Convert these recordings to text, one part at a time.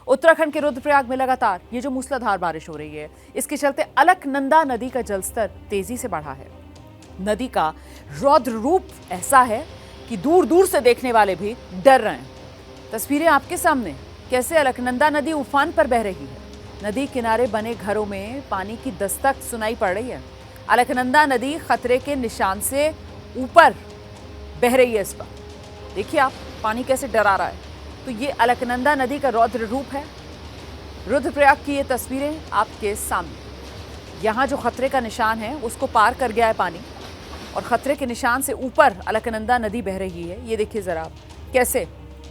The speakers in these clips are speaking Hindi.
उत्तराखंड के रुद्रप्रयाग में लगातार ये जो मूसलाधार बारिश हो रही है, इसके चलते अलकनंदा नदी का जलस्तर तेजी से बढ़ा है। नदी का रौद्र रूप ऐसा है कि दूर दूर से देखने वाले भी डर रहे हैं। तस्वीरें आपके सामने, कैसे अलकनंदा नदी उफान पर बह रही है। नदी किनारे बने घरों में पानी की दस्तक सुनाई पड़ रही है। अलकनंदा नदी खतरे के निशान से ऊपर बह रही है। इस पर देखिए आप, पानी कैसे डरा रहा है। तो ये अलकनंदा नदी का रौद्र रूप है। रुद्रप्रयाग की ये तस्वीरें आपके सामने। यहाँ जो खतरे का निशान है उसको पार कर गया है पानी, और खतरे के निशान से ऊपर अलकनंदा नदी बह रही है। ये देखिए जरा आप, कैसे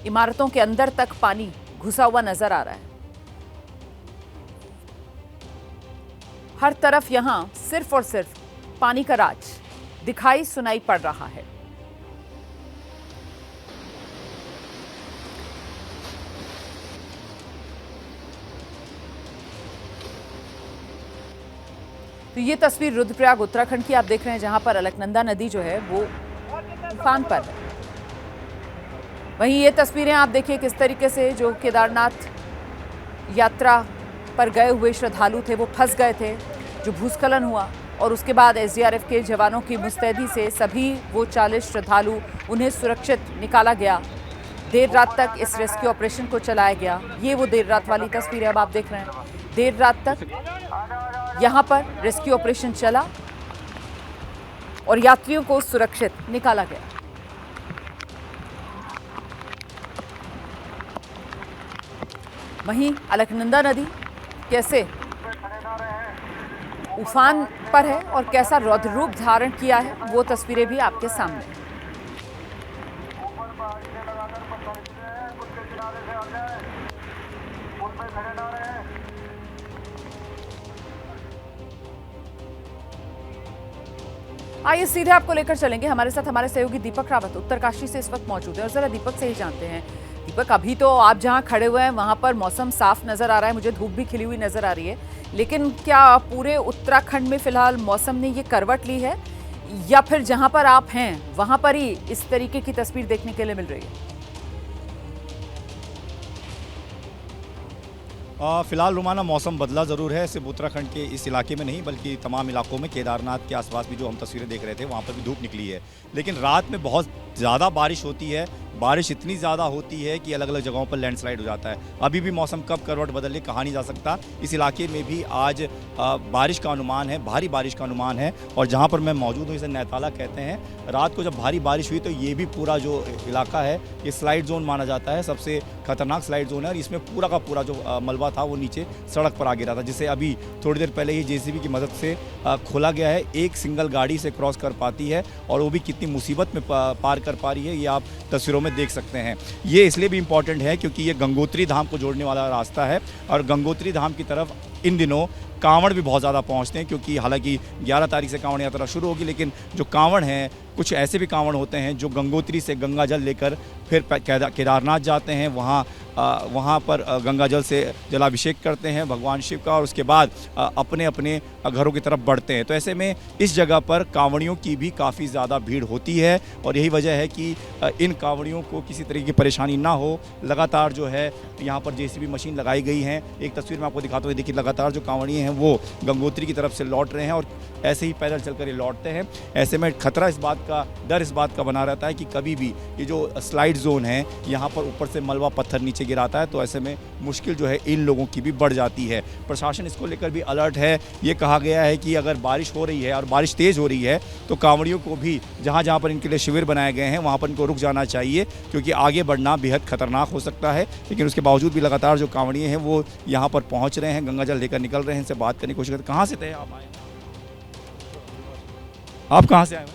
इमारतों के अंदर तक पानी घुसा हुआ नजर आ रहा है। हर तरफ यहाँ सिर्फ और सिर्फ पानी का राज दिखाई सुनाई पड़ रहा है। तो ये तस्वीर रुद्रप्रयाग उत्तराखंड की आप देख रहे हैं, जहां पर अलकनंदा नदी जो है वो उफान पर है। वहीं ये तस्वीरें आप देखिए किस तरीके से जो केदारनाथ यात्रा पर गए हुए श्रद्धालु थे वो फंस गए थे, जो भूस्खलन हुआ, और उसके बाद एसडीआरएफ के जवानों की मुस्तैदी से सभी वो 40 श्रद्धालु उन्हें सुरक्षित निकाला गया। देर रात तक इस रेस्क्यू ऑपरेशन को चलाया गया। ये वो देर रात वाली तस्वीरें अब आप देख रहे हैं। देर रात तक यहाँ पर रेस्क्यू ऑपरेशन चला और यात्रियों को सुरक्षित निकाला गया। वहीं अलकनंदा नदी कैसे उफान पर है और कैसा रौद्र रूप धारण किया है, वो तस्वीरें भी आपके सामने। आइए सीधे आपको लेकर चलेंगे। हमारे साथ हमारे सहयोगी दीपक रावत उत्तरकाशी से इस वक्त मौजूद है, और जरा दीपक से ही जानते हैं। दीपक, अभी तो आप जहां खड़े हुए हैं वहां पर मौसम साफ नजर आ रहा है, मुझे धूप भी खिली हुई नजर आ रही है, लेकिन क्या पूरे उत्तराखंड में फिलहाल मौसम ने ये करवट ली है, या फिर जहां पर आप हैं वहां पर ही इस तरीके की तस्वीर देखने के लिए मिल रही है? फिलहाल रुमाना मौसम बदला ज़रूर है, सिर्फ उत्तराखंड के इस इलाके में नहीं बल्कि तमाम इलाकों में। केदारनाथ के आसपास भी जो हम तस्वीरें देख रहे थे वहाँ पर भी धूप निकली है, लेकिन रात में बहुत ज़्यादा बारिश होती है। बारिश इतनी ज़्यादा होती है कि अलग अलग जगहों पर लैंडस्लाइड हो जाता है। अभी भी मौसम कब करवट बदले कहा नहीं जा सकता। इस इलाके में भी आज बारिश का अनुमान है, भारी बारिश का अनुमान है। और जहाँ पर मैं मौजूद हूँ इसे नैताला कहते हैं। रात को जब भारी बारिश हुई तो ये भी पूरा जो इलाका है ये स्लाइड जोन माना जाता है, सबसे खतरनाक स्लाइड जोन है। और इसमें पूरा का पूरा जो मलबा था वो नीचे सड़क पर आ गिरा था, जिसे अभी थोड़ी देर पहले ही जेसीबी की मदद से खोला गया है। एक सिंगल गाड़ी से क्रॉस कर पाती है, और वो भी कितनी मुसीबत में पार कर पा रही है ये आप तस्वीरों में देख सकते हैं। ये इसलिए भी इम्पॉर्टेंट है क्योंकि ये गंगोत्री धाम को जोड़ने वाला रास्ता है, और गंगोत्री धाम की तरफ इन दिनों कांवड़ भी बहुत ज़्यादा पहुंचते हैं, क्योंकि हालांकि 11 तारीख से कांवड़ यात्रा शुरू होगी, लेकिन जो कांवड़ हैं कुछ ऐसे भी कांवड़ होते हैं जो गंगोत्री से गंगा जल लेकर फिर केदारनाथ जाते हैं। वहाँ पर गंगा जल से जलाभिषेक करते हैं भगवान शिव का, और उसके बाद अपने अपने घरों की तरफ बढ़ते हैं। तो ऐसे में इस जगह पर कांवड़ियों की भी काफ़ी ज़्यादा भीड़ होती है, और यही वजह है कि इन कांवड़ियों को किसी तरह की परेशानी ना हो। लगातार जो है यहाँ पर जेसीबी मशीन लगाई गई हैं। एक तस्वीर में आपको दिखाता हूँ, देखिए लगातार जो कांवड़िए हैं वो गंगोत्री की तरफ से लौट रहे हैं, और ऐसे ही पैदल चलकर ये लौटते हैं। ऐसे में खतरा इस बात का, डर इस बात का बना रहता है कि कभी भी ये जो स्लाइड जोन है यहाँ पर ऊपर से मलबा पत्थर नीचे गिराता है, तो ऐसे में मुश्किल जो है इन लोगों की भी बढ़ जाती है। प्रशासन इसको लेकर भी अलर्ट है। ये कहा गया है कि अगर बारिश हो रही है और बारिश तेज़ हो रही है तो कांवड़ियों को भी जहाँ जहाँ पर इनके लिए शिविर बनाए गए हैं वहाँ पर इनको रुक जाना चाहिए, क्योंकि आगे बढ़ना बेहद खतरनाक हो सकता है। लेकिन उसके बावजूद भी लगातार जो कांवड़िए हैं वो यहाँ पर पहुँच रहे हैं, गंगा जल लेकर निकल रहे हैं। इनसे बात करने की कोशिश करते। कहाँ से थे आप आए? आप कहाँ से आए?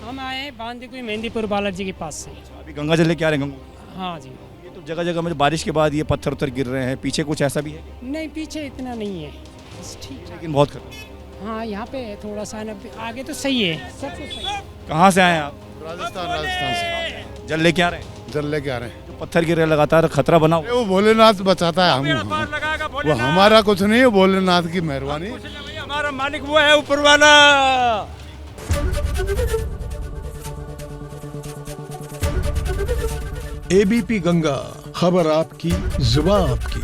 हम आए हैं बांदीकुई मेहंदीपुर बालाजी के पास से। अभी गंगा जल लेके आ रहे हैं गंगा? हाँ जी। ये तो जगह जगह में बारिश के बाद ये पत्थर उत्थर गिर रहे हैं, पीछे कुछ ऐसा भी है? नहीं, पीछे इतना नहीं है, बस ठीक है। लेकिन बहुत खतरा। हाँ, यहाँ पे थोड़ा सा न, आगे तो सही है, सब कुछ सही है। कहाँ से आए हैं आप? राजस्थान से जल लेके आ रहे हैं? जल लेके आ रहे हैं। जो पत्थर गिर रहे हैं लगातार, खतरा बना हुआ। वो भोलेनाथ बचाता है, हम वो हमारा कुछ नहीं है, भोलेनाथ की मेहरबानी। हमारा मालिक वो है ऊपर वाला। एबीपी गंगा, खबर आपकी, जुबान आपकी।